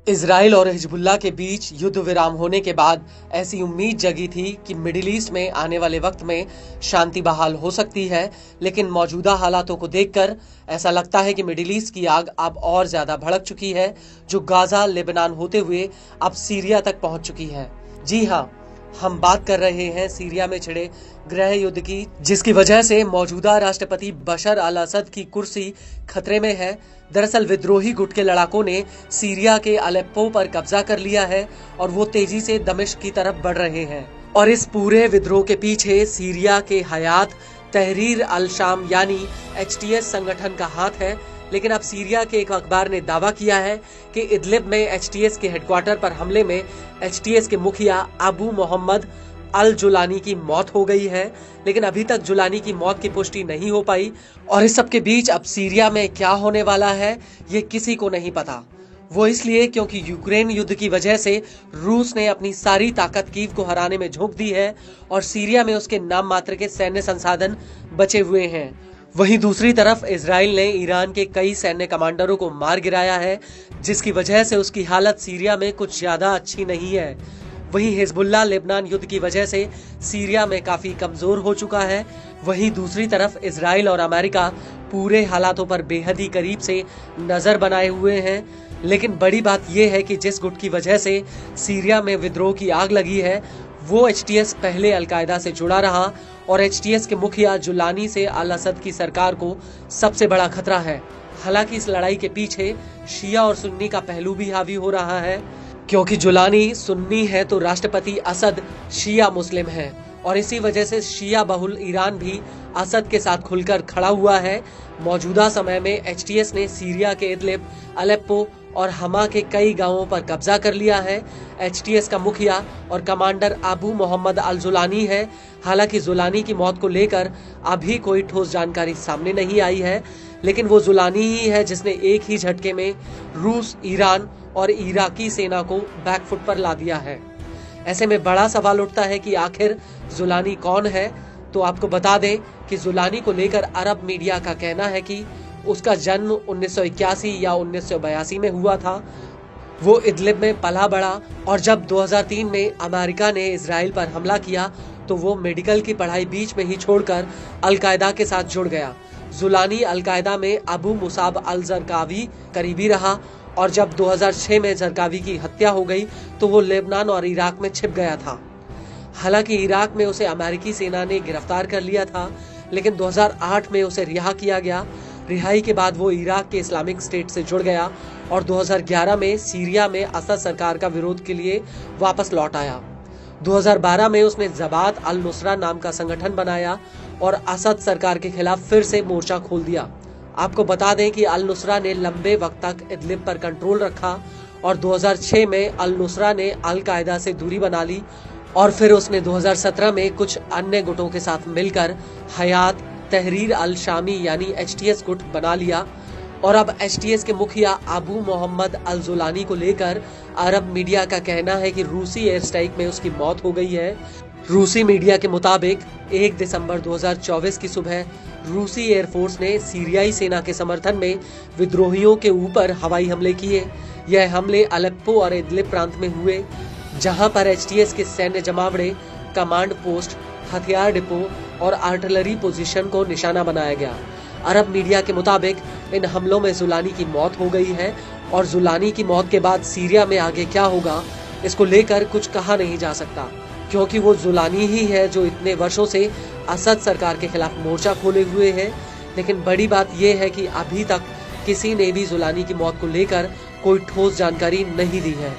Israel और Hezbollah के बीच युद्ध विराम होने के बाद ऐसी उम्मीद जगी थी कि मिडिल ईस्ट में आने वाले वक्त में शांति बहाल हो सकती है, लेकिन मौजूदा हालातों को देखकर ऐसा लगता है कि मिडिल ईस्ट की आग अब और ज्यादा भड़क चुकी है, जो गाजा, लेबनान होते हुए अब सीरिया तक पहुंच चुकी है। जी हाँ, हम बात कर रहे हैं सीरिया में छिड़े गृह युद्ध की, जिसकी वजह से मौजूदा राष्ट्रपति बशर अल असद की कुर्सी खतरे में है। दरअसल विद्रोही गुट के लड़ाकों ने सीरिया के अलेप्पो पर कब्जा कर लिया है और वो तेजी से दमिश्क की तरफ बढ़ रहे हैं। और इस पूरे विद्रोह के पीछे सीरिया के हयात तहरीर अल शाम यानी HTS संगठन का हाथ है। लेकिन अब सीरिया के एक अखबार ने दावा किया है कि इदलिब में HTS के हेडक्वार्टर पर हमले में HTS के मुखिया अबू मोहम्मद अल जुलानी की मौत हो गई है, लेकिन अभी तक जुलानी की मौत की पुष्टि नहीं हो पाई। और इस सब के बीच अब सीरिया में क्या होने वाला है ये किसी को नहीं पता। वो इसलिए क्योंकि यूक्रेन युद्ध की वजह से रूस ने अपनी सारी ताकत कीव को हराने में झोंक दी है और सीरिया में उसके नाम मात्र के सैन्य संसाधन बचे हुए हैं। वहीं दूसरी तरफ इजराइल ने ईरान के कई सैन्य कमांडरों को मार गिराया है, जिसकी वजह से उसकी हालत सीरिया में कुछ ज्यादा अच्छी नहीं है। वहीं हिजबुल्लाह लेबनान युद्ध की वजह से सीरिया में काफी कमजोर हो चुका है। वहीं दूसरी तरफ इजराइल और अमेरिका पूरे हालातों पर बेहद ही करीब से नजर बनाए हुए हैं। लेकिन बड़ी बात यह है कि जिस गुट की वजह से सीरिया में विद्रोह की आग लगी है, वो HTS पहले अलकायदा से जुड़ा रहा और HTS के मुखिया जुलानी से अल असद की सरकार को सबसे बड़ा खतरा है। हालांकि इस लड़ाई के पीछे शिया और सुन्नी का पहलू भी हावी हो रहा है, क्योंकि जुलानी सुन्नी है तो राष्ट्रपति असद शिया मुस्लिम है और इसी वजह से शिया बहुल ईरान भी असद के साथ खुलकर खड़ा हुआ है। मौजूदा समय में HTS ने सीरिया के इदलिब, अलेप्पो और हमा के कई गांवों पर कब्जा कर लिया है। HTS का मुखिया और कमांडर अबू मोहम्मद अल जुलानी है। हालांकि जुलानी की मौत को लेकर अभी कोई ठोस जानकारी सामने नहीं आई है, लेकिन वो जुलानी ही है जिसने एक ही झटके में रूस, ईरान और इराकी सेना को बैकफुट पर ला दिया है। ऐसे में बड़ा सवाल उठता है कि आखिर जुलानी कौन है। तो आपको बता दें कि जुलानी को लेकर अरब मीडिया का कहना है कि उसका जन्म 1981 या 1982 में हुआ था। वो इदलिब में पला बड़ा और जब 2003 में अमेरिका ने इजराइल पर हमला किया तो वो मेडिकल की पढ़ाई बीच में ही छोड़कर अलकायदा के साथ जुड़ गया। जुलानी अलकायदा में अबू मुसाब अल जरकावी करीबी रहा और जब 2006 में जरकावी की हत्या हो गई तो वो लेबनान और इराक में छिप गया था। हालांकि इराक में उसे अमेरिकी सेना ने गिरफ्तार कर लिया था, लेकिन 2008 में उसे रिहा किया गया। रिहाई के बाद वो इराक के इस्लामिक स्टेट से जुड़ गया और 2011 में सीरिया में असद सरकार का विरोध के लिए वापस लौट आया। 2012 में उसने जबात अल नुसरा नाम का संगठन बनाया और असद सरकार के खिलाफ फिर से मोर्चा खोल दिया। आपको बता दें कि अल नुसरा ने लंबे वक्त तक इदलिब पर कंट्रोल रखा और 2006 में अल नुसरा ने अल कायदा से दूरी बना ली और फिर उसने 2017 में कुछ अन्य गुटों के साथ मिलकर हयात तहरीर अल शामी यानी HTS गुट बना लिया। और अब HTS के मुखिया अबू मोहम्मद अल जुलानी को लेकर अरब मीडिया का कहना है कि रूसी एयर स्ट्राइक में उसकी मौत हो गई है। रूसी मीडिया के मुताबिक 1 दिसंबर 2024 की सुबह रूसी एयरफोर्स ने सीरियाई सेना के समर्थन में विद्रोहियों के ऊपर हवाई हमले किए। यह हमले अलेप्पो और इदलिब प्रांत में हुए, जहां पर HTS के सैन्य जमावड़े, कमांड पोस्ट, हथियार डिपो और आर्टिलरी पोजीशन को निशाना बनाया गया। अरब मीडिया के मुताबिक इन हमलों में जुलानी की मौत हो गई है और जुलानी की मौत के बाद सीरिया में आगे क्या होगा इसको लेकर कुछ कहा नहीं जा सकता, क्योंकि वो जुलानी ही है जो इतने वर्षों से असद सरकार के खिलाफ मोर्चा खोले हुए है। लेकिन बड़ी बात यह है कि अभी तक किसी ने भी जुलानी की मौत को लेकर कोई ठोस जानकारी नहीं दी है।